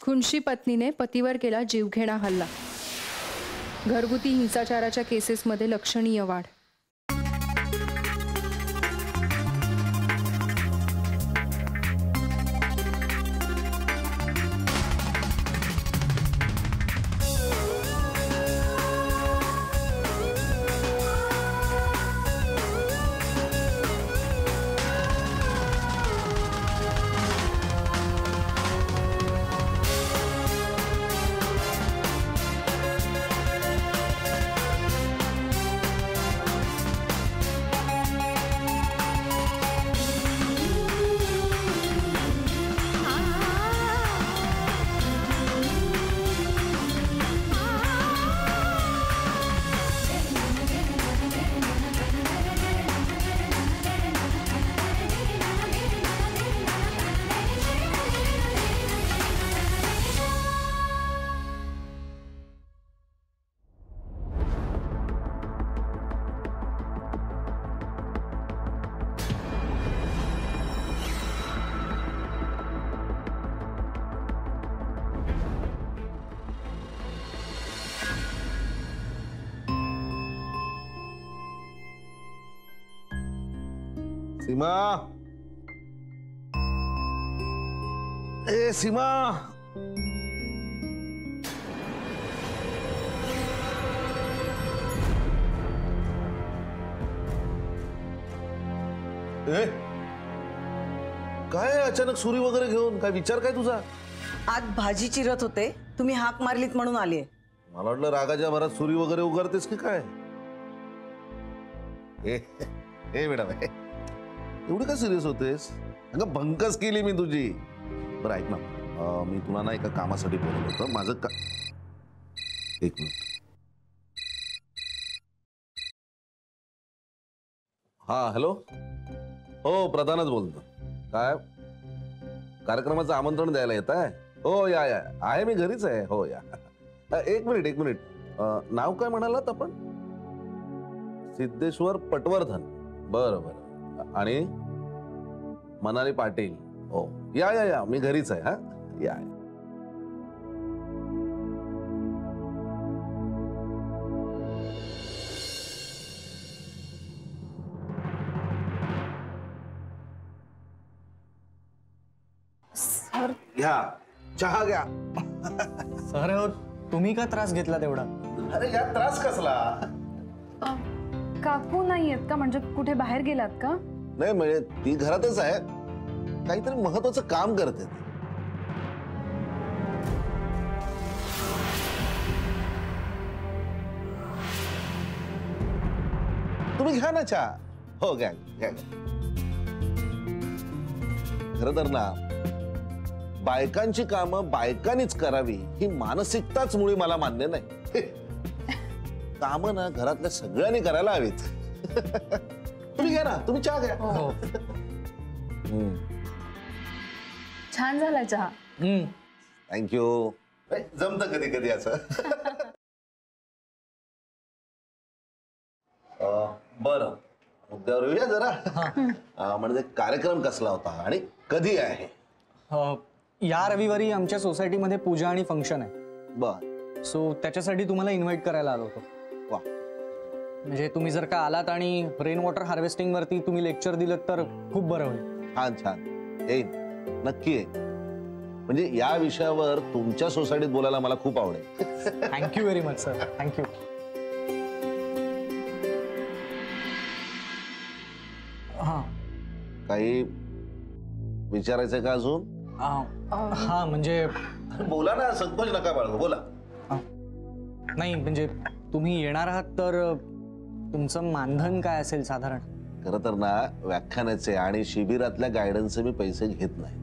खुनशी पत्नीने पतीवर केला जीवघेणा हल्ला. घरगुती हिंसाचाराच्या केसेसमध्ये लक्षणीय वाढ. सीमा, ए सीमा, ए काय अचानक सुरी वगैरे घेऊन? काय विचार काय तुझा? आज भाजी चिरत होते, तुम्ही हाक मारलीत म्हणून आलीये. मला वाटलं रागाच्या भरात सुरी वगैरे उगारतेस की काय? ए मॅडम, एवढी का सिरियस होतेस? अगं भंकस केली मी तुझी. बरं ऐक ना, मी तुला ना एका कामासाठी बोलवलं होतं. माझं का एक मिनिट. हा हॅलो, हो प्रधानच बोलतो. काय कार्यक्रमाचं आमंत्रण द्यायला येत आहे? हो या आहे, मी घरीच आहे. हो या. एक मिनिट, नाव काय म्हणालात आपण? सिद्धेश्वर पटवर्धन. बरं. आणि मनाली पाटील. हो या मी घरीच आहे. हा या. सर, घ्या चहा घ्या. सर तुम्ही का त्रास घेतला तेवढा? अरे या त्रास कसला? काकू नाही आहेत का? म्हणजे कुठे बाहेर गेलात का? नाही म्हणजे ती घरातच आहे, काहीतरी महत्वाचं काम करते. तुम्ही घ्या ना चहा. हो घ्या. खरं तर ना, बायकांची कामं बायकांनीच करावी ही मानसिकताच मुळी मला मान्य नाही. कामं ना घरातल्या सगळ्यांनी करायला हवीत. तुम्ही घ्या ना, तुम्ही चहा घ्या. हो. छान झाला चहा. थँक्यू. जमतं कधी कधी असं. बरं, मुद्द्यावर येऊया जरा. म्हणजे कार्यक्रम कसला होता आणि कधी आहे? या रविवारी आमच्या सोसायटीमध्ये पूजा आणि फंक्शन आहे. बर. सो त्याच्यासाठी तुम्हाला इन्व्हाइट करायला आलो होतो. वा. म्हणजे तुम्ही जर का आलात आणि रेन वॉटर हार्वेस्टिंग वरती तुम्ही लेक्चर दिलं तर खूप बरं होईल. छान येईन, नक्की येईन. म्हणजे या विषयावर तुमच्या सोसायटीत बोलायला मला खूप आवडेल. Thank you very much sir. Thank you. हां, काही विचारायचंय का अजून? हा म्हणजे बोला ना, संकोच नका बाळगू, बोला. नाही म्हणजे तुम्ही येणार आहात तर तुमचं मानधन काय असेल साधारण? खरं तर ना, व्याख्यानाचे आणि शिबिरातल्या गायडन्सचे मी पैसे घेत नाही.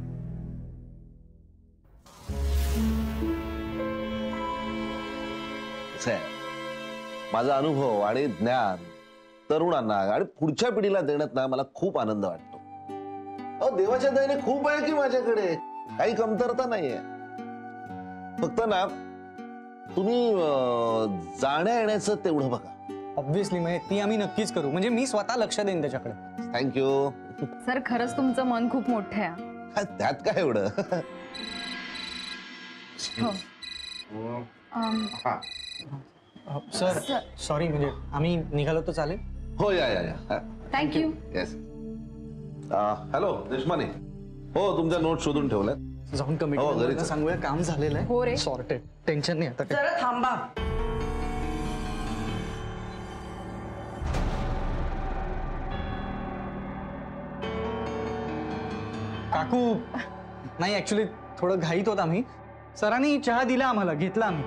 माझा अनुभव आणि ज्ञान तरुणांना आणि पुढच्या पिढीला देण्यात ना मला खूप आनंद वाटतो. अहो देवाच्या दयेने खूप आहे की माझ्याकडे, काही कमतरता नाहीये. फक्त ना तुम्ही जाण्या येण्याचं तेवढं बघा. ऑब्व्हियसली म्हणजे ती आम्ही नक्कीच करू. म्हणजे मी स्वतः लक्ष देईन त्याच्याकडे. थँक्यू. सर खरंच तुमचं मन खूप मोठं आहे. त्यात काय एवढं? सर सॉरी, म्हणजे आम्ही निघालो तर चालेल? हो या थँक्यू. येस. हॅलो देशमाने, हो तुमच्या नोट शोधून ठेवल्यात. जाऊन हो, कमिटी घरीच. सांगूया, काम झालेलं हो रे. आहे, सॉर्टेड, टेन्शन नाही आता काय. जरा थांबा. काकू नाही, ऍक्च्युली थोडं घाईत होत आम्ही. सरांनी चहा दिला आम्हाला, घेतला आम्ही.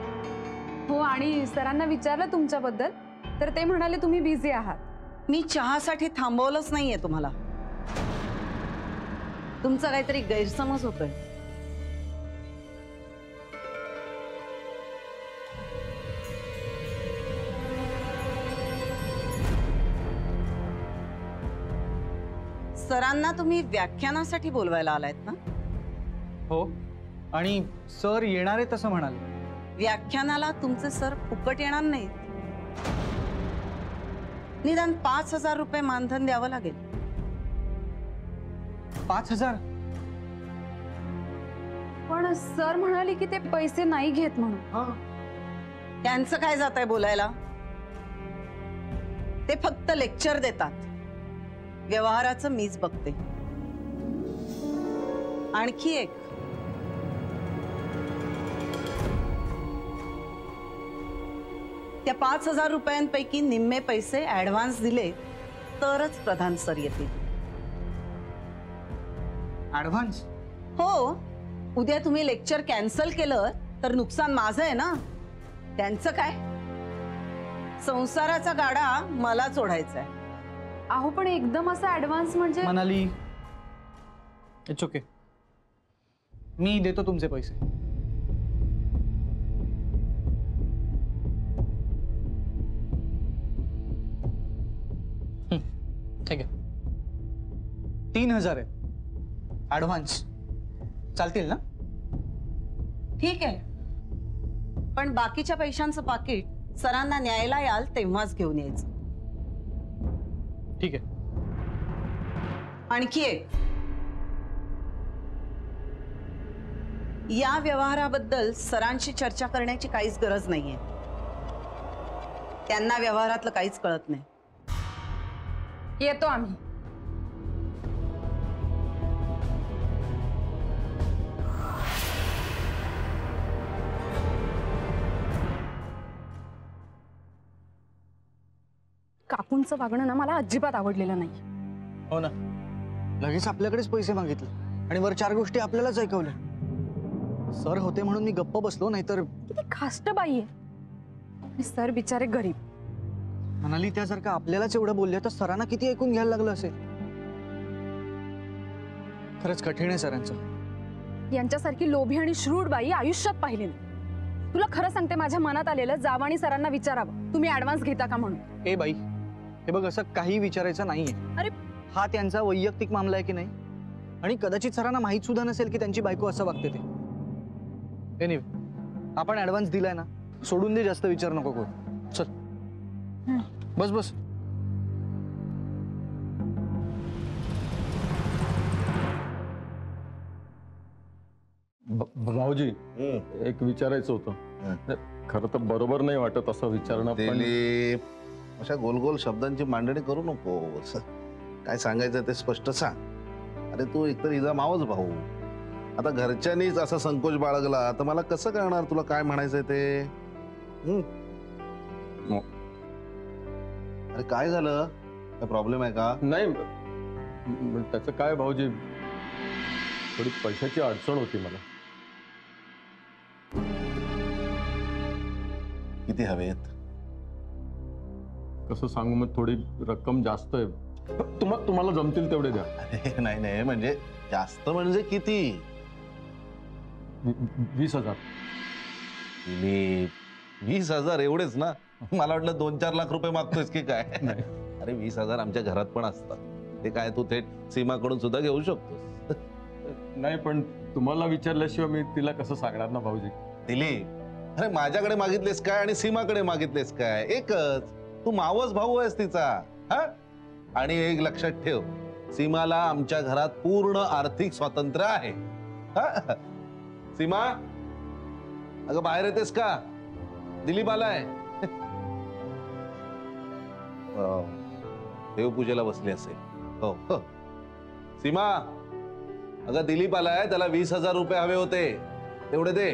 हो, आणि सरांना विचारलं तुमच्याबद्दल तर ते म्हणाले तुम्ही बिझी आहात. मी चहासाठी थांबवलंच नाहीये तुम्हाला. तुमचा काहीतरी गैरसमज होतोय. सरांना तुम्ही व्याख्यानासाठी बोलवायला आलायत ना? हो, आणि सर येणार आहे तसं म्हणाले. व्याख्यानाला तुमचे सर फुकट येणार नाहीत. निदान 5,000 रुपये मानधन द्यावं लागेल. 5,000? पण सर म्हणाले की ते पैसे नाही घेत म्हणून. त्यांचं काय जात आहे बोलायला? ते फक्त लेक्चर देतात. व्यवहाराचं मीच बघते. आणखी एक, त्या 5,000 रुपयांपैकी निम्मे पैसे ऍडव्हान्स दिले तरच प्रधान सर येतील. ऍडव्हान्स? हो, उद्या तुम्ही लेक्चर कॅन्सल केलं तर नुकसान माझं आहे ना. त्यांचं काय? संसाराचा गाडा मला चोढायचा आहे. अहो, पण एकदम असा ऍडव्हान्स म्हणजे मनाली, इट्स ओके, मी देतो तुमचे पैसे. ठीक आहे, 3,000 आहे ऍडव्हान्स. चालतील ना? ठीक आहे, पण बाकीच्या पैशांचं पाकिट सरांना न्यायला याल तेव्हाच घेऊन यायचं. ठीक आहे. आणखी एक, या व्यवहाराबद्दल सरांशी चर्चा करण्याची काहीच गरज नाहीये. त्यांना व्यवहारातलं काहीच कळत नाही. येतो आम्ही. काकूंचं वागणं ना मला अजिबात आवडलेलं नाही. हो ना, लगेच आपल्याकडेच पैसे मागितले आणि वर 4 गोष्टी आपल्यालाच ऐकवल्या. सर होते म्हणून मी गप्प बसलो, नाहीतर. किती खास्ट बाई आहे. आणि सर बिचारे गरीब. म्हणाली त्या जर का आपल्यालाच एवढं बोलल्या तर सरांना किती ऐकून घ्यायला लागलं असेल. खरंच कठीण आहे सरांचं. यांच्यासारखी लोभी आणि श्रूड बाई आयुष्यात पाहिली नाही. तुला खरं सांगते, माझ्या मनात आलेलं जावं आणि सरांना विचारावं तुम्ही ऍडव्हान्स घेता का म्हणून. ए बाई, हे बघ, असं काही विचारायचं नाहीये. अरे, हा त्यांचा वैयक्तिक मामला आहे की नाही, आणि कदाचित सरांना माहित सुद्धा नसेल की त्यांची बायको असं वागते ते. एनिवे, आपण ऍडव्हान्स दिलाय ना, सोडून दे, जास्त विचार नको करू. चल बस बस. भाऊजी, एक विचारायचं होतं. खरं तर बरोबर नाही वाटत असं विचारणं, पण दिलीप, अशा गोल गोल शब्दांची मांडणी करू नको. काय सांगायचं ते स्पष्ट सांग. अरे तू एकतर हिचा मावच भाऊ, आता घरच्यांनीच असा संकोच बाळगला तर मला कसं कळणार तुला काय म्हणायचंय ते. अरे काय झालं? काय प्रॉब्लेम आहे का? नाही, त्याचं काय भाऊजी, थोडी पैशाची अडचण होती मला. किती हवेत? कसं सांगू, मग थोडी रक्कम जास्त आहे. तुम्हाला जमतील तेवढे द्या. अरे नाही नाही, म्हणजे जास्त म्हणजे किती? 20,000. दिलीप, 20,000 एवढेच ना? मला वाटलं 2-4 लाख रुपये मागतोयस की काय. नाही. अरे 20,000 आमच्या घरात पण असतात. ते काय तू थेट सीमाकडून सुद्धा घेऊ शकतोस. नाही, पण तुम्हाला विचारल्याशिवाय मी तिला कसं सांगणार ना भाऊजी. दिलीप, अरे माझ्याकडे मागितलेस काय आणि सीमाकडे मागितलेस काय? एकच. तू मावस भाऊ आहेस तिचा. हा, आणि एक लक्षात ठेव, सीमाला आमच्या घरात पूर्ण आर्थिक स्वातंत्र्य आहे. हा? सीमा, अगं बाहेर येतेस का? दिलीप आलाय. देवपूजेला बसली असेल. हो हो. सीमा, अगं दिलीप आलाय, त्याला 20,000 रुपये हवे होते, तेवढे दे.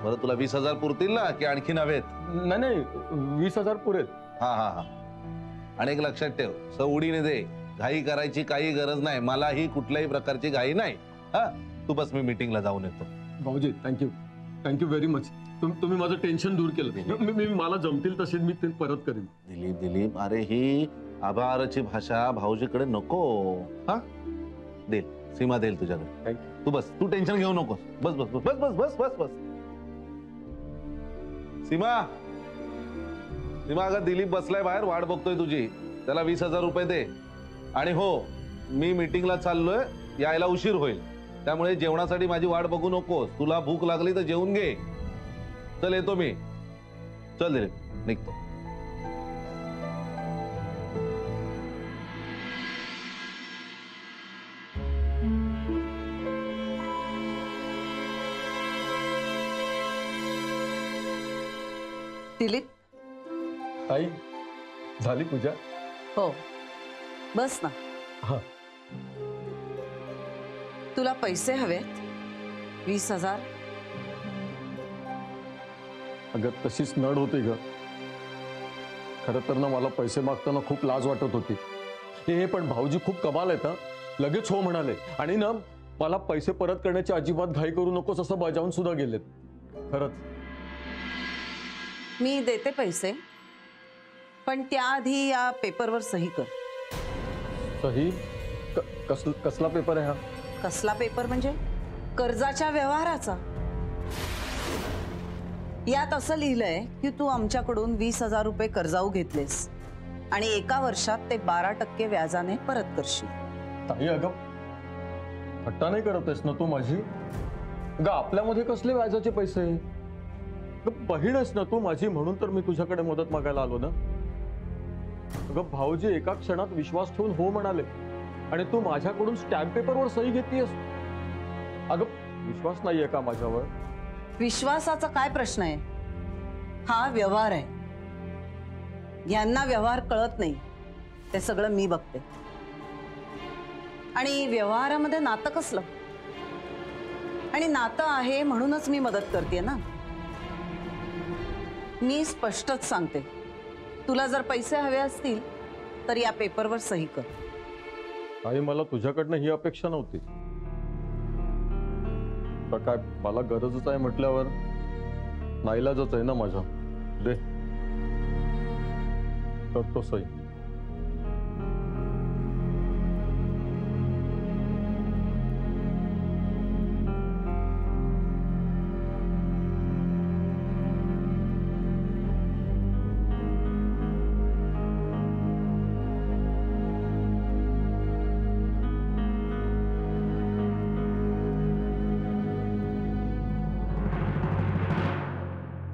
बरं तुला 20,000 पुरतील ना की आणखीन हवेत? नाही नाही, 20,000 पुरेत. हा हा हा. आणि एक लक्षात ठेव, सवडीने दे. घाई करायची काही गरज नाही, मलाही कुठल्याही प्रकारची घाई नाही. हा, तू बस, मी मीटिंगला जाऊन येतो. भाऊजी थँक्यू, थँक्यू व्हेरी मच. तुम्ही माझं टेन्शन दूर केलं. मी मला जमतील तसे मी ते परत करीन. दिलीप दिलीप, अरे ही आभाराची भाषा भाऊजीकडे नको. हा, देईल, सीमा देईल तुझ्याकडे. तू बस, तू टेन्शन घेऊ नकोस. बस बस बस बस बस बस बस. सीमा, सीमा, अगं दिलीप बसलाय बाहेर, वाट बघतोय तुझी. त्याला 20,000 रुपये दे. आणि हो, मी मीटिंगला चाललोय, यायला उशीर होईल, त्यामुळे जेवणासाठी माझी वाट बघू नकोस. तुला भूक लागली तर जेवून घे. चल येतो मी. चल दिलीप, निघतो. दिलीप, आई, झाली पूजा? हो, बस ना. हा. तुला पैसे हवेत? 20,000? अगं तशीच नड होती ग. खरं तर ना मला पैसे मागताना खूप लाज वाटत होती. हे पण भाऊजी खूप कमाल आहेत. हा, लगेच हो म्हणाले. आणि ना मला पैसे परत करण्याची अजिबात घाई करू नकोस असं बजावून सुद्धा गेलेत. खरंच. मी देते पैसे, पण त्याआधी या पेपरवर सही कर. सही? कसला पेपर आहे हा? कसला पेपर म्हणजे? कर्जाच्या व्यवहाराचा. यात असं लिहिलंय की तू आमच्याकडून 20,000 रुपये कर्जाऊ घेतलेस आणि 1 वर्षात ते 12% व्याजाने परत करशील. ताई, अगं हट्टा नाही करत आहेस ना तू माझी? अगं आपल्यामध्ये कसले व्याजाचे पैसे? बहीण आहेस ना तू माझी, म्हणून तर मी तुझ्याकडे मदत मागायला आलो ना. अगं भाऊजी एका क्षणात विश्वास ठेवून हो म्हणाले आणि तू माझ्याकडून स्टॅम्प पेपरवर सही घेतलीयस. अगं विश्वास नाहीये का माझ्यावर? विश्वासाचा काय प्रश्न आहे? हा व्यवहार आहे. यांना व्यवहार कळत नाही, ते सगळं मी बघते. आणि व्यवहारामध्ये नातं कसलं? आणि नातं आहे म्हणूनच मी मदत करते ना. मी स्पष्टच सांगते, तुला जर पैसे हवे असतील तर या पेपरवर सही कर. आई, मला तुझ्याकडनं ही अपेक्षा नव्हती. तर काय मला गरजच आहे म्हटल्यावर नाईलाजच आहे ना माझा. दे, करतो सही.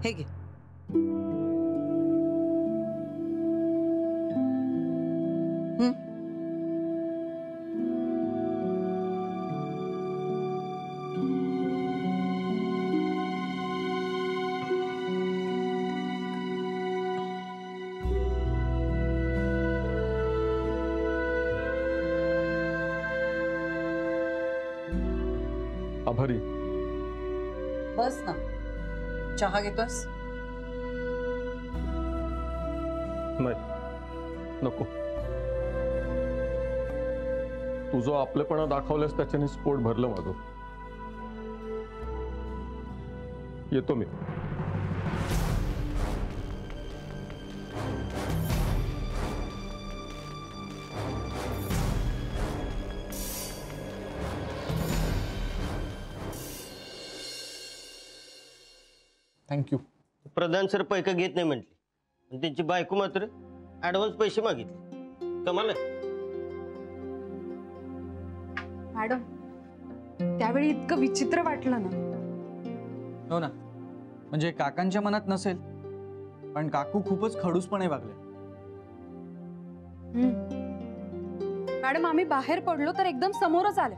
हे घे. आभारी. बस ना. चहा घेतोस? नाही, नको. तू जो आपलेपणा दाखवल्यास त्याच्याने पोट भरलं माझं. येतो मी. थँक्यू. प्रधान सर पैका घेत नाही म्हटली आणि त्यांची बायको मात्र ऍडव्हान्स पैसे मागितले. कमाल आहे. मॅडम, त्यावेळी इतकं विचित्र वाटलं ना. हो ना, म्हणजे काकांच्या मनात नसेल, पण काकू खूपच खडूसपणे वागले. मॅडम, आम्ही बाहेर पडलो तर एकदम समोरच आले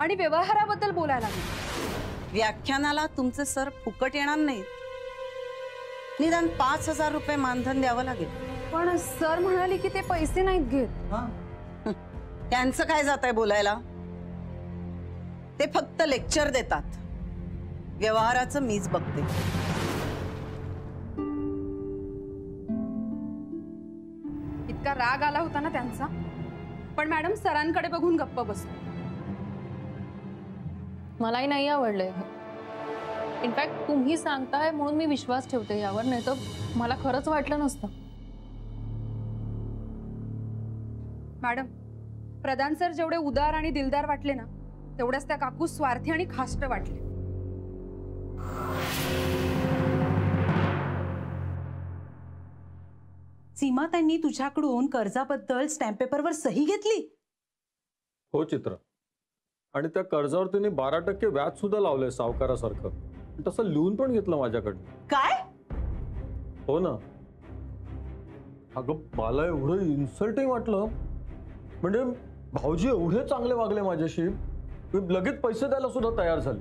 आणि व्यवहाराबद्दल बोलायला लागले. व्याख्यानाला तुमचे सर फुकट येणार नाहीत. निदान 5,000 रुपये मानधन द्यावं लागेल. पण सर म्हणाले की ते पैसे नाहीत घेत. त्यांचं काय जात आहे बोलायला. ते फक्त लेक्चर देतात. व्यवहाराचं मीच बघते. इतका राग आला होता ना त्यांचा, पण मॅडम सरांकडे बघून गप्प बसलो. मलाही नाही आवडलंय. इनफॅक्ट तुम्ही सांगताय म्हणून मी विश्वास ठेवते यावर, नाही तर मला खरंच वाटलं नसतं. मॅडम, प्रधान सर जेवढे उदार आणि दिलदार वाटले ना, तेवढ्याच त्या काकू स्वार्थी आणि खास्ट वाटले. सीमा, त्यांनी तुझ्याकडून कर्जाबद्दल स्टॅम्प पेपरवर सही घेतली? हो चित्रा, आणि त्या कर्जावर त्यांनी 12% व्याज सुद्धा लावलंय सावकारासारखं. तसं लिहून पण घेतलं माझ्याकडनं. काय? हो ना. अगं मला एवढं इन्सल्टिंग वाटलं. म्हणजे भाऊजी एवढे चांगले वागले माझ्याशी, मी लगेच पैसे द्यायला सुद्धा तयार झाले.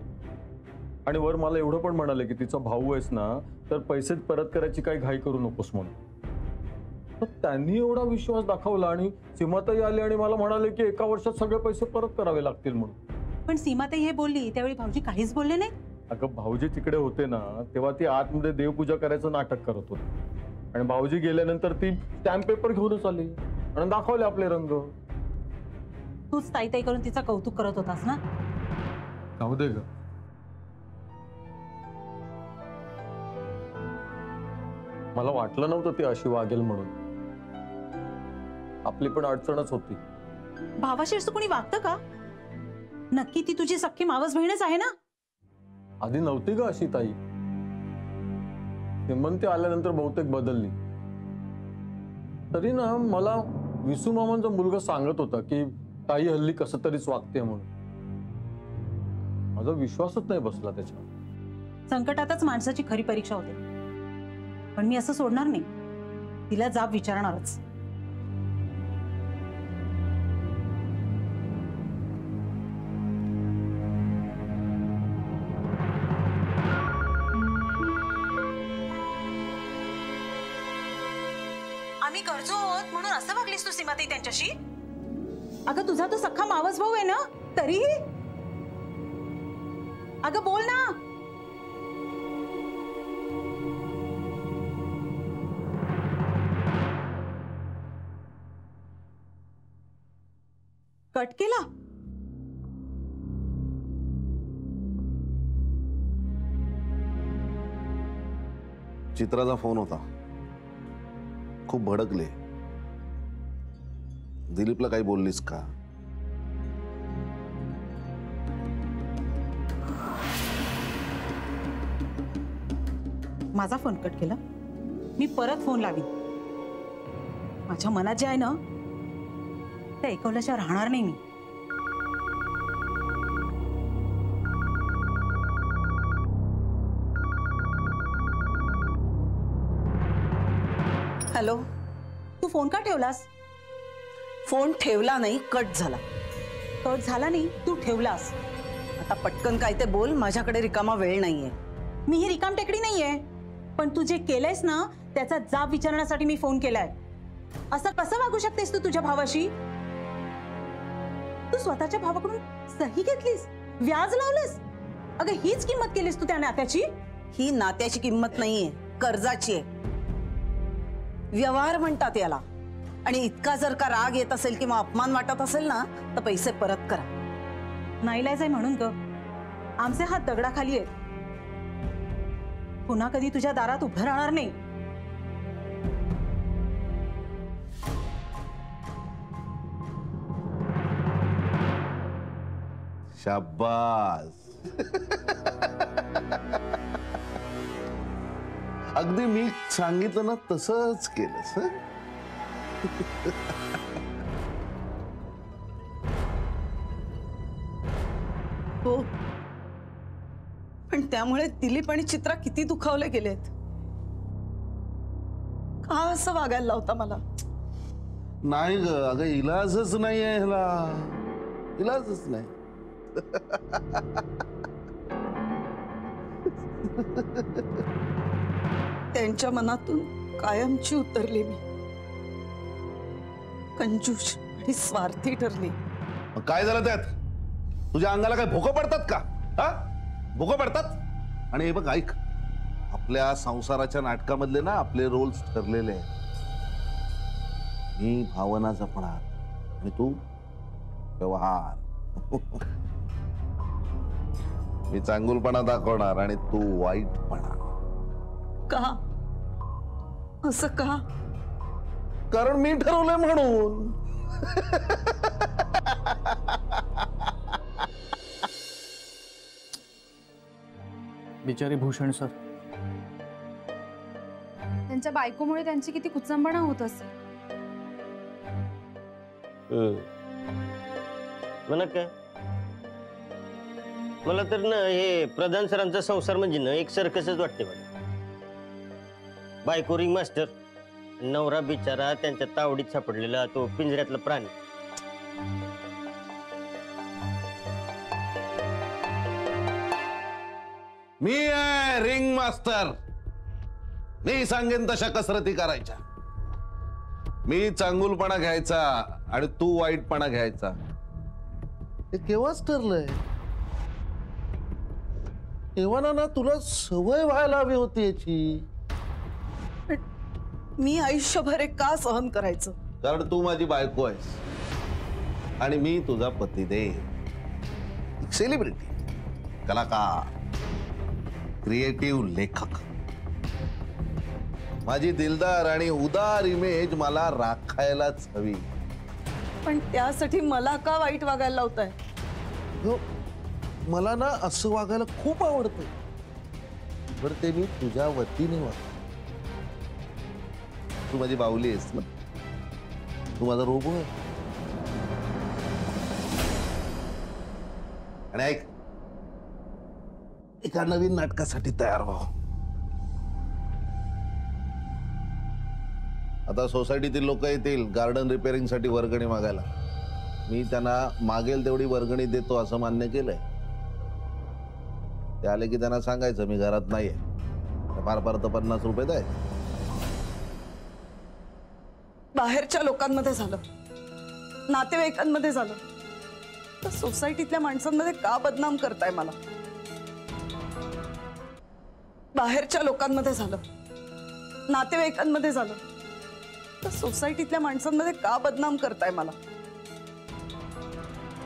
आणि वर मला एवढं पण म्हणाले की तिचा भाऊ आहेस ना, तर पैसे परत करायची काही घाई करू नकोस म्हणून. तर त्यांनी एवढा विश्वास दाखवला आणि सीमाताई आली आणि मला म्हणाले की 1 वर्षात सगळे पैसे परत करावे लागतील म्हणून. पण सीमाताई हे बोलली त्यावेळी भाऊजी काहीच बोलले नाही? अगं भाऊजी तिकडे होते ना, तेव्हा ती आतमध्ये देवपूजा करायचं नाटक करत होती. आणि भाऊजी गेल्यानंतर ती स्टॅम्प पेपर घेऊनच आली आणि दाखवले आपले रंग. तूच ताई ताई करून तिचं कौतुक करत होतास ना? जाऊ दे ग. मला वाटलं नव्हतं ती अशी वागेल म्हणून. आपली पण अडचणच होती. भावाशी असं कोणी वागतं का? नक्की ती तुझी सख्खी मावस बहीणच आहे ना? आधी नव्हती ग अशी ताई. हेमंती आल्यानंतर बहुतेक बदलली. तरी ना मला विसू मामांचा मुलगा सांगत होता की ताई हल्ली कसं तरीच वागते म्हणून. माझा विश्वासच नाही बसला त्याच्यावर. संकटातच माणसाची खरी परीक्षा होते. पण मी असं सोडणार नाही. तिला जाब विचारणारच. आम्ही गरजू आहोत म्हणून असं वागलीस तू सीमाताई त्यांच्याशी? अगं तुझा तो सख्खा मावस भाऊ आहे ना, तरीही? अगं बोल ना. कट केला? चित्राचा फोन होता. खूप भडकले. दिलीपला काही बोललीस का? माझा फोन कट केला. मी परत फोन लावीन. माझ्या मनात जे आहे ना ते ऐकवल्याशिवाय राहणार नाही मी. हॅलो. तू फोन का ठेवलास? फोन ठेवला नाही, कट झाला. कट झाला नाही, तू ठेवलास. आता पटकन काय ते बोल. माझ्याकडे रिकामा वेळ नाहीये. मी ही रिकाम टेकडी नाहीये. पण तू जे केलंयस ना त्याचा जाब विचारण्यासाठी मी फोन केलाय. असं कसं वागू शकतेस तू तुझ्या भावाशी? तू स्वतःच्या भावाकडून सही घेतलीस, व्याज लावलंस. अगं हीच किंमत केलीस तू त्या नात्याची? ही नात्याची किंमत नाहीये, कर्जाची आहे. व्यवहार म्हणतात याला. आणि इतका जर का राग येत असेल किंवा अपमान वाटत असेल ना, तर पैसे परत करा. नाईलाज आहे म्हणून ग. आमचे हात दगडाखाली आहेत. पुन्हा कधी तुझ्या दारात उभं राहणार नाही. शाबास. अगदी मी सांगितलं ना तसंच केलंस. हं? हो, पण त्यामुळे दिलीप आणि चित्रा किती दुखावले गेलेत. का असं वागायला लावता मला? नाही ग, अगं इलाजच नाही आहे ह्याला. इलाजच नाही. त्यांच्या मनातून कायमची उतरली मी. कंजूष आणि स्वार्थी ठरली. मग काय झालं त्यात? तुझ्या अंगाला काय भोकं पडतात का? हा, भोकं पडतात? आणि हे बघ ऐक, आपल्या संसाराच्या नाटकामधले ना आपले रोल्स ठरलेले आहेत. मी भावना जपणार आणि तू व्यवहार. मी चांगुलपणा दाखवणार आणि तू वाईटपणा. का? असं का? कारण मी ठरवलंय म्हणून. बिचारी भूषण सर. त्यांच्या बायकोमुळे त्यांची किती कुचंबणा होत असेल. म्हणा काय, मला तर ना हे प्रधान सरांचा संसार म्हणजे ना एक सर्कसच वाटते मला. बायको रिंग मास्टर, नवरा बिचारा त्यांच्या तावडीत सापडलेला तो पिंजऱ्यातला प्राणी. मी आहे रिंग मास्टर. मी सांगेन तशा कसरती करायच्या. मी चांगुलपणा घ्यायचा आणि तू वाईटपणा घ्यायचा. हे केव्हाच ठरलंय? तेव्हा ना तुला सवय व्हायला हवी होती याची. मी आयुष्यभर हे का सहन करायचं? कारण तू माझी बायको आहेस आणि मी तुझा पतिदेव. सेलिब्रिटी, कलाकार, क्रिएटिव्ह लेखक. माझी दिलदार आणि उदार इमेज मला राखायलाच हवी. पण त्यासाठी मला का वाईट वागायला लावताय? मला ना असं वागायला खूप आवडतं. बरं ते मी तुझ्या वतीने वागतो. तू माझी बाहुली आहेस ना, तू माझा रोबो आहे. आणि ऐक, एका नवीन नाटकासाठी तयार व्हा. आता सोसायटीतील लोक येतील गार्डन रिपेअरिंग साठी वर्गणी मागायला. मी त्यांना मागेल तेवढी वर्गणी देतो असं मान्य केलंय. ते आले की त्यांना सांगायचं मी घरात नाहीये, फार फार तर 50 रुपये द्याय. बाहेरच्या लोकांमध्ये झालं, नातेवाईकांमध्ये झालं, तर सोसायटीतल्या माणसांमध्ये का बदनाम करताय मला? बाहेरच्या लोकांमध्ये झालं, नातेवाईकांमध्ये झालं, तर सोसायटीतल्या माणसांमध्ये का बदनाम करताय मला?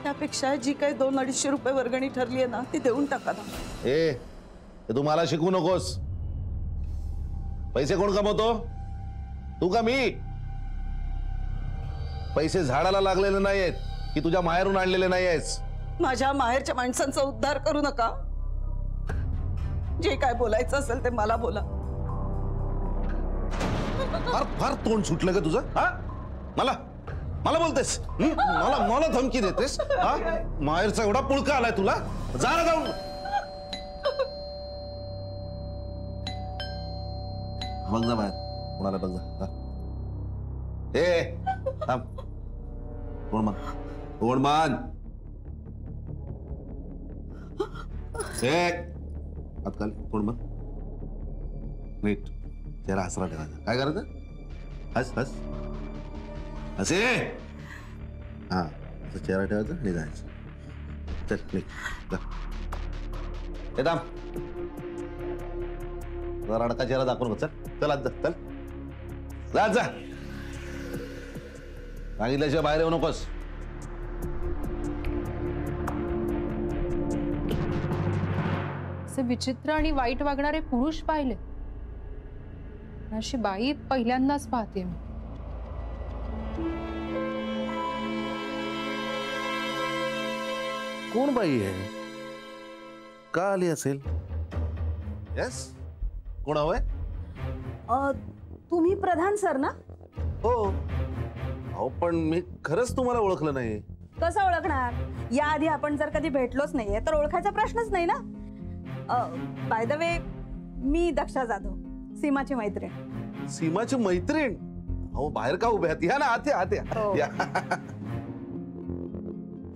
त्यापेक्षा जी काही 200-250 रुपये वर्गणी ठरली आहे ना ती देऊन टाका ना. ए, तू मला शिकवू नकोस. पैसे कोण कमवतो? तू का मी? पैसे झाडाला लागलेले नाहीयेत की तुझ्या माहेरून आणलेले नाही आहेस. माझ्या माहेरच्या माणसांचा उद्धार करू नका. जे काय बोलायचं असेल ते मला बोला. फार फार तोंड सुटलं का तुझं? हा, मला मला बोलतेस? मला मला धमकी देतेस? हा, माहेरचा एवढा पुळका आलाय तुला? जा ना जाऊन. बघ जा बाहेर, कोणाला बघ जा. ए थांब. कोण मान, कोण मान. आजकाल कोण मान. नीट चेहरा हसरा ठेवायचा. काय करायचं? हस हस हसे. हा, असं चेहरा ठेवायचा, निघायचं. चल निघ जा. ए थांब, जरा रडका चेहरा दाखवू नको. चल चल आज जा. चल जा जा. सांगितल्याशिवाय बाहेर येऊ नकोस. असे विचित्र आणि वाईट वागणारे पुरुष पाहिले, अशी बाई पहिल्यांदाच पाहते मी. कोण बाई आहे? का आली असेल? येस, कोण हवंय? तुम्ही प्रधान सर ना? हो. अहो पण मी खरंच तुम्हाला ओळखलं नाही. कसं ओळखणार? याआधी आपण जर कधी भेटलोच नाहीये तर ओळखायचा प्रश्नच नाही ना. बाय द वे, मी दक्षा जाधव, सीमाची मैत्रीण. सीमाची मैत्रीण? अहो बाहेर का उभ्या आहात? या ना आत या, आत या. हो. या.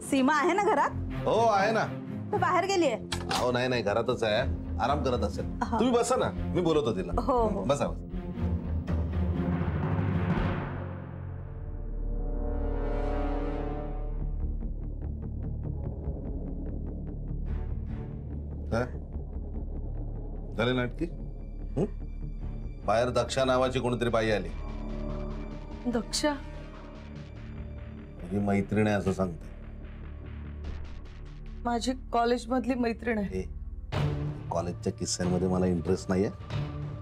सीमा आहे ना घरात? हो आहे ना. तो बाहेर गेलीये. अहो नाही नाही, घरातच आहे. आराम करत असेल. हा. तुम्ही बसा ना, मी बोलवतो तिला. हो, हो. बसा. काय झाले नाटकी? बाहेर दक्षा नावाची कोणीतरी बाई आली. दक्षा तुझी मैत्रीण आहे असं सांगते. माझी कॉलेज मधली मैत्रीण आहे. कॉलेजच्या किस्स्यांमध्ये मला इंटरेस्ट नाहीये.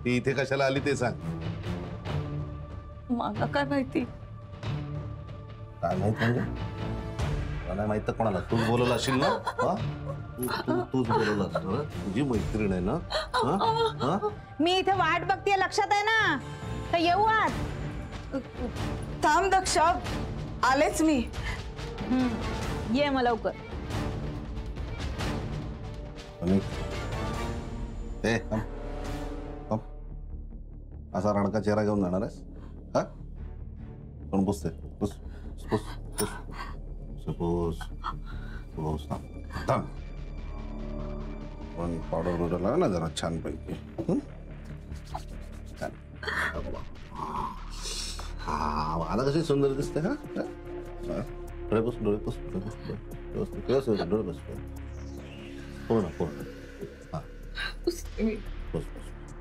ती इथे कशाला आली ते सांग. मला काय माहिती. काय माहित म्हणजे? मला नाही माहित तर कोणाला? तूच बोलवलं असेल ना? हा? तूच बोलवलं असणार ना? तुझी मैत्रीण आहे ना? हा? हा? मी इथे वाट बघतीये, लक्षात आहे ना? तर येऊ आत. थांब दक्षा, आलेच मी. ये मग लवकर. ए, थांब. थांब. असा रडका चेहरा घेऊन जाणार आहेस? हा? कोण पुसते? पुस पुस पुस पुस पुस. थांब. पण पावडर बिवडर लावा ना जरा छान पैकी. छान. हा, मला कशी सुंदर दिसते. हा, डोळे पुस, डोळे पुस, डोळे पुस, व्यवस्थित डोळे पुस. पूर्ण पूर्ण. हा, पुस पुस.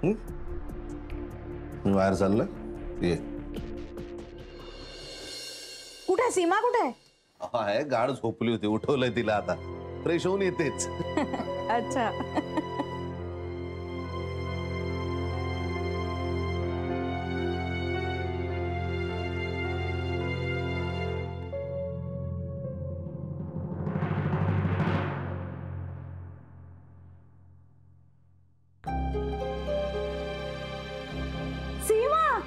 मी बाहेर चाललोय. ये. कुठे सीमा? कुठे? आहे, गाढ झोपली होती, उठवलंय तिला आता. फ्रेश होऊन येतेच. अच्छा. सीमा,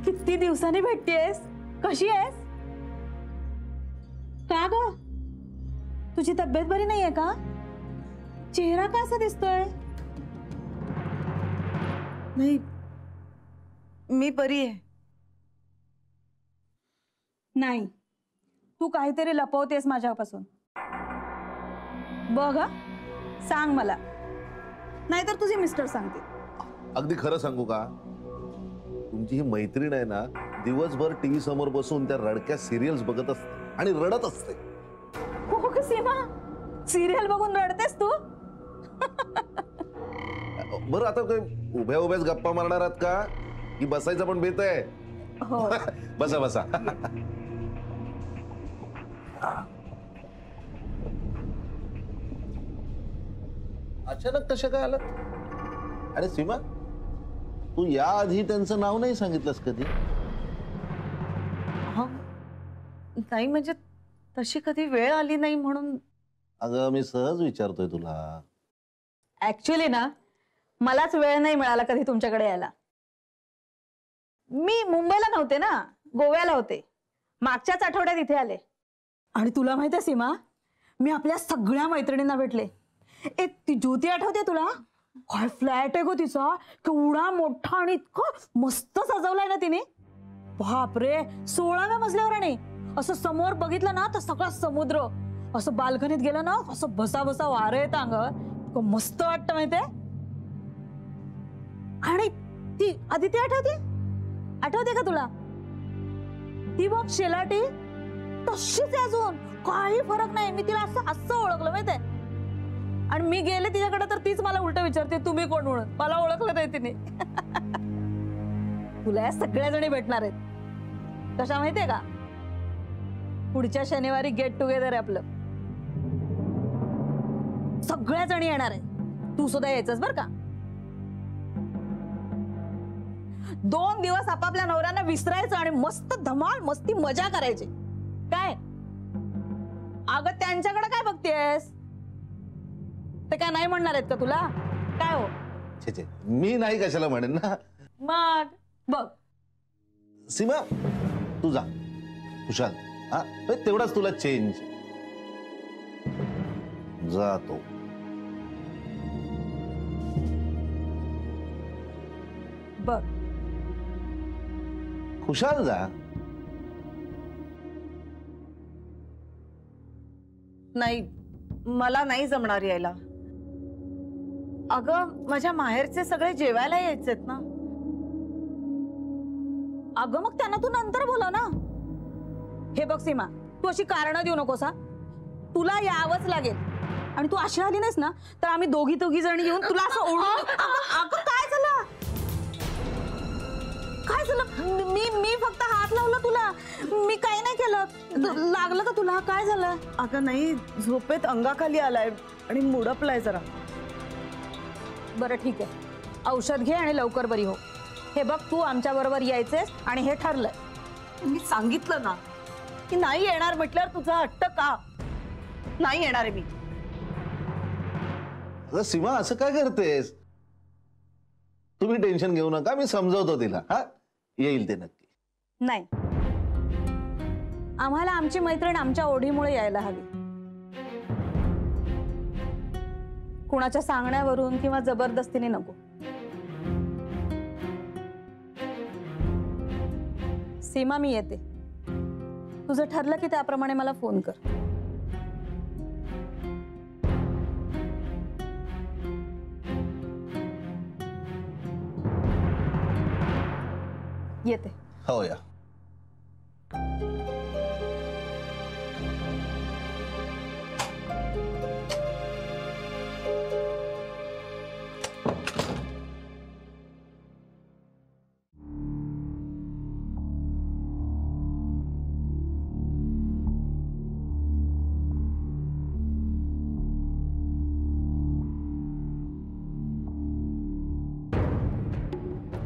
किती दिवसांनी भेटतेस? कशी आहेस? का ग, तुझी तब्येत बरी नाहीये का? चेहरा का असा दिसतोय? नाही, मी बरी आहे. नाही, तू काहीतरी लपवतेस माझ्यापासून. बघ हं, सांग मला, नाहीतर तुझे मिस्टर सांगतील. अगदी खरं सांगू का? तुमची ही मैत्रीण आहे ना, दिवसभर टीव्ही समोर बसून त्या रडक्या सिरियल्स बघत असते आणि रडत असते. हो का सीमा? सिरियल बघून रडतेस तू? बरं, आता काय उभ्या उभ्याच गप्पा मारणार आहात का? की बसायचं पण बेत आहे? हो. बसा बसा. अचानक कशा काय आलात? अरे सीमा, तू याआधी त्यांचं नाव नाही सांगितलंस कधी? नाही म्हणजे तशी कधी वेळ आली नाही म्हणून. अगं, मी सहज विचारतोय तुला. ऍक्च्युली ना, मलाच वेळ नाही मिळाला कधी तुमच्याकडे यायला. मी मुंबईला नव्हते ना, गोव्याला होते. मागच्याच आठवड्यात इथे आले. आणि तुला माहिती आहे सीमा, मी आपल्या सगळ्या मैत्रिणींना भेटले. ए, ती ज्योती आठवते तुला? काय फ्लॅट आहे गो तिचा, केवढा मोठा आणि इतकं मस्त सजवलाय ना तिने. बापरे, 16व्या मजल्यावर. आणि असं समोर बघितलं ना तर सगळा समुद्र. असं बाल्कनीत गेलं ना, असं बसा बसा वारं येतं अंगावर. इतकं मस्त वाटतं माहितीये. आणि ती आदिती आठवते का तुला? ती बघ शेलाटी, तशीच आहे अजून, काही फरक नाही. मी तिला असं ओळखलं माहितीये. आणि मी गेले तिच्याकडे तर तीच मला उलट विचारते, तुम्ही कोण म्हणून. मला ओळखलं नाही तिने. तुला या सगळ्या जणी भेटणार आहेत. कशा माहितीये का? पुढच्या शनिवारी गेट टुगेदर आहे आपलं. सगळ्या जणी येणार आहे. तू सुद्धा यायचंस बर का. 2 दिवस आपापल्या नवऱ्यांना विसरायचं आणि मस्त धमाल मस्ती मजा करायची. काय अगं, त्यांच्याकडे काय बघतेस? ते काय नाही म्हणणार आहेत का तुला? काय हो? छे छे, मी नाही कशाला म्हणेन ना. मग बघ सीमा, तू जा खुशाल. हा, तेवढाच तुला चेंज. जातो. बघ. खुशाल जा. नाही, मला नाही जमणार यायला. अगं माझ्या माहेरचे सगळे जेवायला यायचेत ना. अगं मग त्यांना तू नंतर बोला ना. हे बघ सीमा, तू अशी कारणं देऊ नकोस हा. तुला यावंच लागेल आणि तू अशी आली नाहीस ना तर आम्ही दोघी जण येऊन तुला असं ओढून. अगं काय झालं, काय झालं? मी फक्त हात लावला तुला, मी काही नाही केलं. लागलं का तुला? काय झालं? अगं नाही, झोपेत अंगाखाली आलाय आणि मुडपलाय जरा. बरं ठीक आहे, औषध घे आणि लवकर बरी हो. हे बघ, तू आमच्या बरोबर यायचेस आणि हे ठरलंय. मी सांगितलं ना की नाही येणार म्हटल्यावर तुझा हट्ट का? नाही येणार आहे मी. अगं सीमा, असं काय करतेस? तुम्ही टेन्शन घेऊ नका, मी समजवतो तिला. हा, येईल ते नक्की. नाही, आम्हाला आमची मैत्रीण आमच्या ओढीमुळे यायला हवी. कुणाच्या सांगण्यावरून किंवा जबरदस्तीने नको. सीमा, मी येते. तुझं ठरलं की त्याप्रमाणे मला फोन कर. येते. हो या.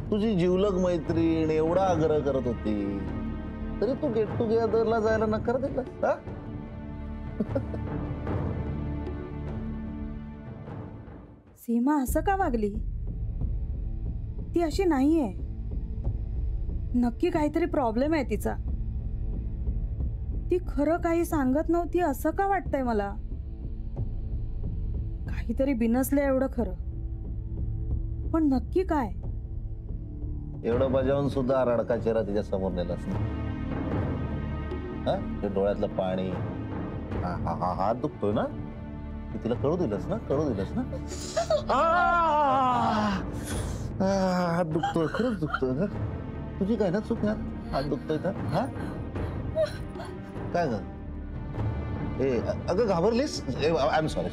तुझी जीवलग मैत्रीण एवढा आग्रह करत होती तरी तू गेट टुगेदरला जायला नकार दिला. हा? सीमा असं का वागली? ती अशी नाहीये. नक्की काहीतरी प्रॉब्लेम आहे तिचा. ती खरं काही सांगत नव्हती असं का वाटतंय मला. काहीतरी बिनसलंय एवढं खरं, पण नक्की काय? एवढं बजावून सुद्धा रडका चेहरा तिच्या समोर नेलास ना. ते डोळ्यातलं पाणी, हात दुखतोय ना, तिला कळू दिलंस ना, कळू दिलंस ना. हात दुखतोय, खरंच दुखतोय. तुझी काय ना चूक ना, हात दुखतोय का? हा, काय ग? अगं घाबरलीस? I am sorry.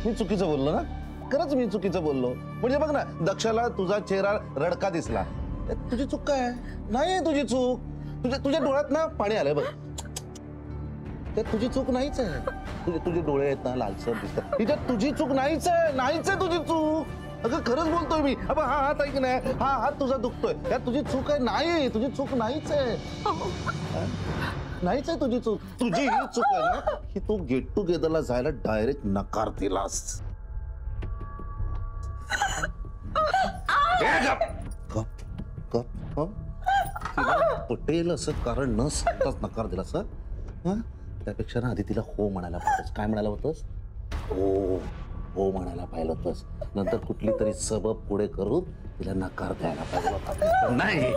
मी चुकीचं बोललो ना, खरंच मी चुकीचं बोललो. म्हणजे बघ ना, दक्षाला तुझा चेहरा रडका दिसला. तुझी चूक काय? नाही तुझी चूक. तुझ्या डोळ्यात ना पाणी आलंय बघ. तुझी चूक नाहीच आहे. तुझे डोळे आहेत ना लालसर दिसतात. तिच्यात तुझी चूक नाहीच आहे, नाहीच आहे तुझी चूक. अगं खरंच बोलतोय मी. हा हात ऐक नाही, हा हात तुझा दुखतोय, त्यात तुझी चूक आहे. नाही, तुझी चूक नाहीच आहे. नाहीच आहे तुझी चूक. तुझी ही चूक आहे ना की तू गेट टुगेदरला जायला डायरेक्ट नकार दिलास. पटेल असं कारण न सांगताच नकार दिलास. त्यापेक्षा ना आधी तिला हो म्हणायला पाहिजे. काय म्हणायला होतंस? हो हो म्हणायला पाहिलं होतंस. नंतर कुठली तरी सबब पुढे करून तिला नकार द्यायला पाहिजे होता. नाही,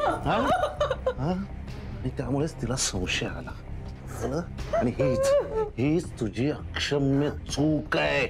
आणि त्यामुळेच तिला संशय आला. आणि हीच तुझी अक्षम्य चूक आहे.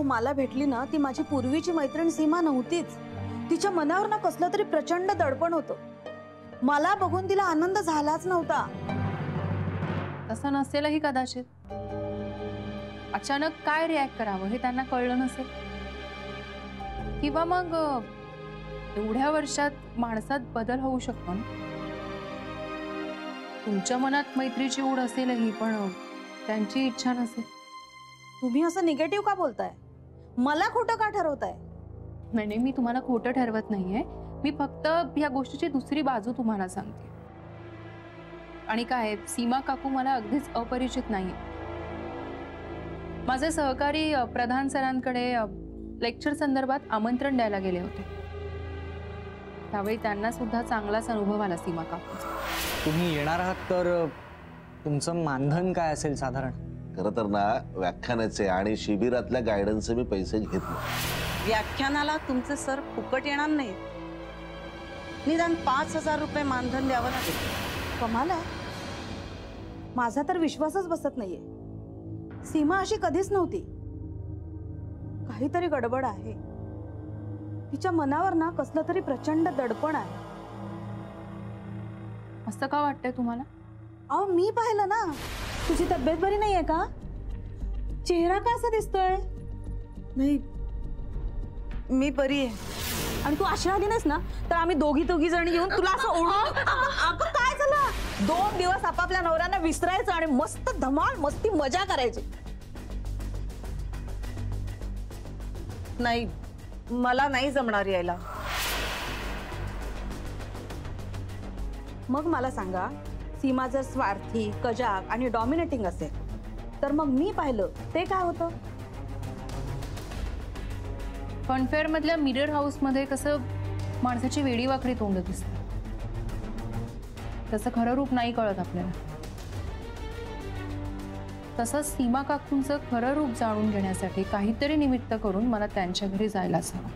मला भेटली ना ती माझी पूर्वीची मैत्रीण सीमा नव्हतीच. तिच्या मनावर ना कसलं तरी प्रचंड दडपण होतं. मला बघून तिला आनंद झालाच नव्हता. तसं नसेलही कदाचित. अचानक काय रिॲक्ट करावं हे त्यांना कळलं नसेल. किंवा मग एवढ्या वर्षात माणसात बदल होऊ शकतो ना. तुमच्या मनात मैत्रीची ओढ असेलही पण त्यांची इच्छा नसेल. तुम्ही असं निगेटिव्ह का बोलताय? मला खोटं का ठरवताय? नाही, मी तुम्हाला खोटं ठरवत नाहीये. मी फक्त या गोष्टीची दुसरी बाजू तुम्हाला सांगते. आणि काय, सीमा काकू मला अगदीच अपरिचित नाहीये. माझे सहकारी प्रधान सरांकडे लेक्चर संदर्भात आमंत्रण द्यायला गेले होते. त्यावेळी त्यांना सुद्धा चांगलाच अनुभव आला सीमा काकूचा. तुम्ही येणार आहात तर तुमचं मानधन काय असेल साधारण? खरं तर ना, व्याख्यानाचे आणि शिबिरातल्या गायडन्सचे मी पैसे घेत नाही. व्याख्यानाला तुमचे सर फुकट येणार नाही. निदान 5,000 रुपये मानधन द्यावं लागेल. कमाल आहे. माझा तर विश्वासच बसत नाहीये. सीमा अशी कधीच नव्हती. काहीतरी गडबड आहे. तिच्या मनावर ना कसलं तरी प्रचंड दडपण आहे. असं का वाटतंय तुम्हाला? अहो, मी पाहिलं ना. तुझी तब्येत बरी नाहीये का? चेहरा का असा दिसतोय? नाही, मी बरी आहे. आणि तू अशी आली नाहीस ना तर आम्ही दोघी जण येऊन तुला असं ओढून अगं काय झालं? 2 दिवस आपापल्या नवऱ्यांना विसरायचं आणि मस्त धमाल मस्ती मजा करायची. नाही, मला नाही जमणार यायला. मग मला सांगा, सीमा जर स्वार्थी, कजाक आणि डॉमिनेटिंग असेल तर मग मी पाहिलं ते काय होतं? फनफेअर मधल्या मिरर हाऊस मध्ये कसं माणसाची वेडी वाकडी तोंड दिसतं, त्याचं खरं रूप नाही कळत आपल्याला. तसंच सीमा काकूंचं खरं रूप जाणून घेण्यासाठी काहीतरी निमित्त करून मला त्यांच्या घरी जायलाच हवं.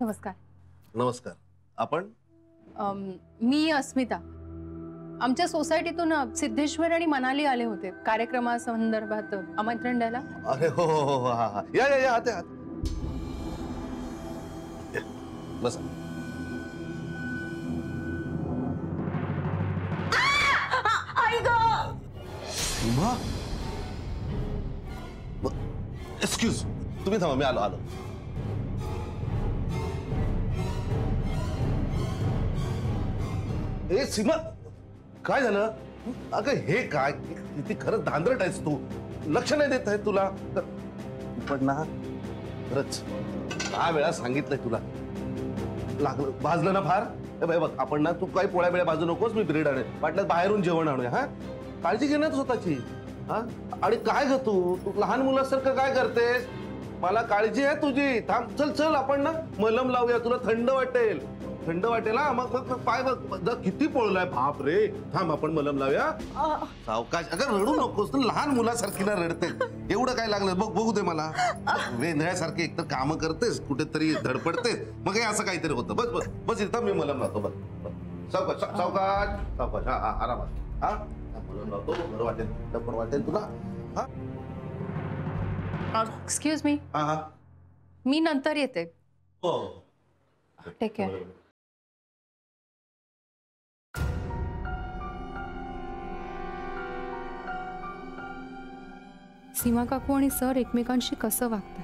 नमस्कार. नमस्कार. आपण? मी अस्मिता. आमच्या सोसायटीतून सिद्धेश्वर आणि मनाली आले होते कार्यक्रमासंदर्भात आमंत्रण द्यायला. अरे हो हो हो, हा हा, या या या, आते आत बस. एक्सक्यूज, तुम्ही थांबा, मी आलो. ए सीमा, काय झालं? अगं हे काय, किती खरंच धांदरट आहेस तू. लक्ष नाही देत आहे तुला. पण ना खरंच 10 वेळा सांगितलंय तुला. लागलं भाजलं ना फार. बघ, आपण ना, तू काही पोळ्या बिळ्या भाजू नकोस. मी ब्रेड आणेल, वाटलं बाहेरून जेवण आणूया. हा, काळजी घे ना तू स्वतःची. हा, आणि काय ग तू लहान मुलासारखं काय करतेस? मला काळजी आहे तुझी. थांब, चल चल, आपण ना मलम लावूया, तुला थंड वाटेल. हा. मग पाय बघ किती पोळलाय. बाप रे, थांब, आपण मलम लावूया. सावकाश. अगं रडू नकोस, तू लहान मुलासारखी ना रडते. एवढं काय लागलं बघू दे मला. वेंधळ्यासारखे एकतर कामं करतेस, कुठेतरी धडपडतेस, मग हे असं काहीतरी होतं. बस बस बस, इथं मी मलम लावतो. बस सावकाश सावकाश सावकाश. हा, आरामात. हा, मलम लावतो. बरं वाटेल, बरं वाटेल तुला. हा, एक्सक्यूज मी. हा हा, मी नंतर येते. हो, टेक केअर. सीमा काकू आणि सर एकमेकांशी कसं वागतात,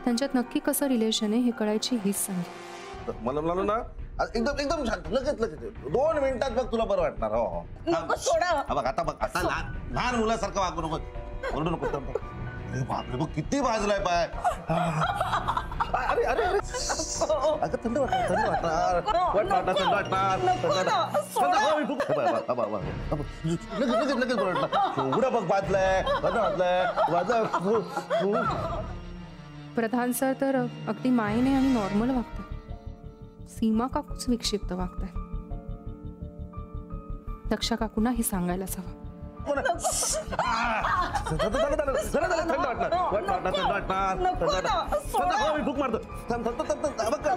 त्यांच्यात नक्की कसं रिलेशन आहे हे कळायची हीच संधी. मलम लावलं ना. एकदम एकदम शांत, लगेच लगेच 2 मिनिटात बघ तुला बरं वाटणार. हो हो नको सोडा. हा बघ आता लहान मुलासारखं वागू नको, ओरडू नको. अरे बापरे, बघ किती भाजलाय पाय. अरे अरे अरे अगं थंड वाटणार, थंड वाटणार, थंड वाटणार. लगेच लगेच वाटणार. एवढं बघ भाजलंय, प्रधान सर तर अगदी मायेने आणि नॉर्मल वागतात. सीमा काकूच विक्षिप्त वागतात. दक्षा काकूंना हे सांगायलाच हवं. भूक मारतो.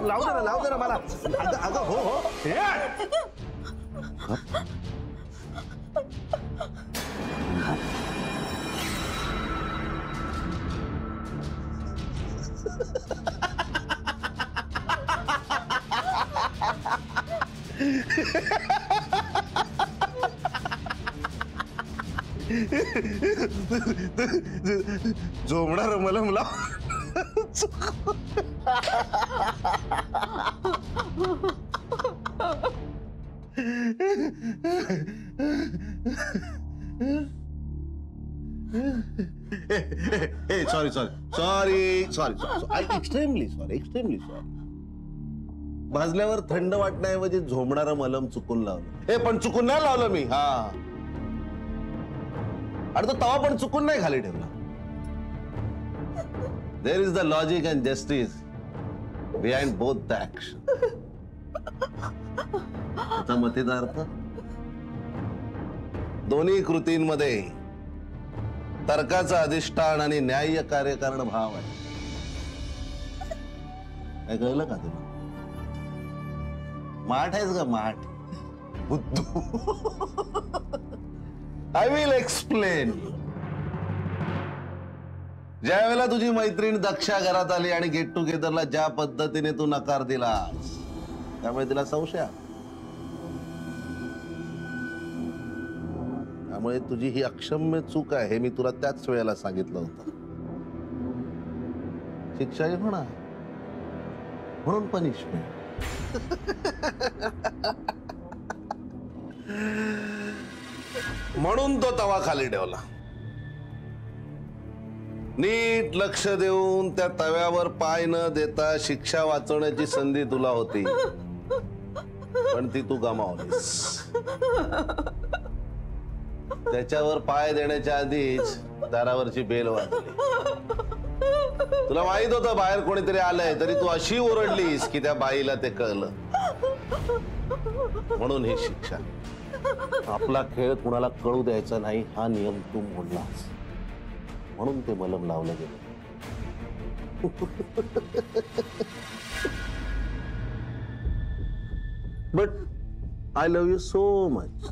लावू दे ना मला. अगं हो हो. झोमणार मलम लाव. Sorry sorry sorry sorry sorry extremely sorry. भाजल्यावर थंड वाटण्याऐवजी झोमणारं मलम चुकून लावलं. हे पण चुकून नाही लावलं मी. हा, आणि तो तवा पण चुकून नाही खाली ठेवला. There is the logic and justice behind both the action. त्याचा मतेचा अर्थ दोन्ही कृतींमध्ये तर्काचं अधिष्ठान आणि न्याय्य कार्य करणं भाव आहे. काय कळलं का तुला? माठ आहेस का माठ? बुद्धू. I will explain. ज्या वेळेला तुझी मैत्रीण दक्षा घरात आली आणि गेट टुगेदरला ज्या पद्धतीने तू नकार दिलास, त्यामुळे तिला संशय आला. त्यामुळे तुझी ही अक्षम्य चूक आहे हे मी तुला त्याच वेळेला सांगितलं होतं. शिक्षाही होणार, म्हणून पनिशमेंट. म्हणून तो तवा खाली ठेवला. नीट लक्ष देऊन त्या तव्यावर पाय न देता शिक्षा वाचवण्याची संधी तुला होती, पण ती तू गमावलीस. त्याच्यावर पाय देण्याच्या आधीच दारावरची बेल वाजली. तुला माहित होतं बाहेर कोणीतरी आलंय, तरी तू अशी ओरडलीस की त्या बाईला ते कळलं. म्हणून ही शिक्षा. आपला खेळ कुणाला कळू द्यायचा नाही हा नियम तू मोडलास, म्हणून ते मलम लावलं गेलं. But I love you so much.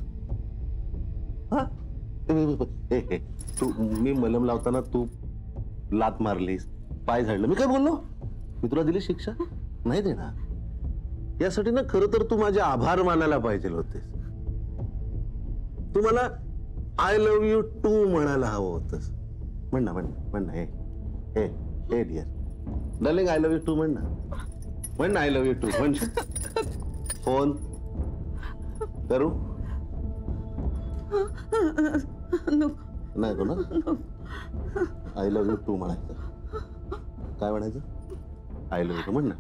तू मी मलम लावताना तू लात मारलीस, पाय झाडलं, मी काय बोललो? मी तुला दिली शिक्षा? नाही देणार. यासाठी ना खरं तर तू माझे आभार मानायला पाहिजे होतेस. तू मला आय लव्ह यू टू म्हणायला हवं होतंस. म्हण ना, म्हण ना. हे dear darling, I love you too म्हण ना. म्हण ना आय लव्ह यू टू. म्हण. फोन करू? नाही ना. आय लव्ह यू टू म्हणायचं. काय म्हणायचं? I love you too. म्हण ना,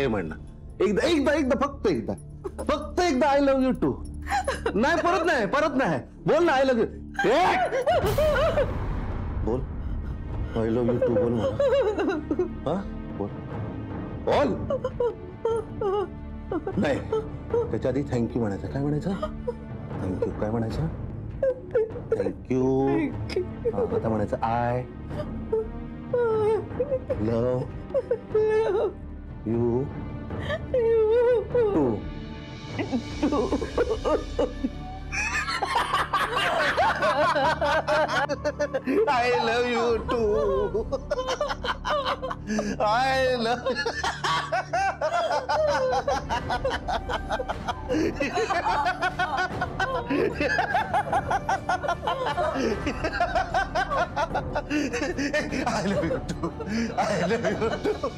म्हण ना. एकदा फक्त एकदा आय लव्ह यू टू. नाही, परत नाही. बोल ना आय लव्ह यू. बोल आय लव्ह यू टू. बोल मला. हा बोल. नाही, त्याच्या आधी थँक्यू म्हणायचं. काय म्हणायचं? थँक्यू. काय म्हणायचं? थँक्यू. आता म्हणायचं I love you too. I love you too. I love you. I love you too. I love you too.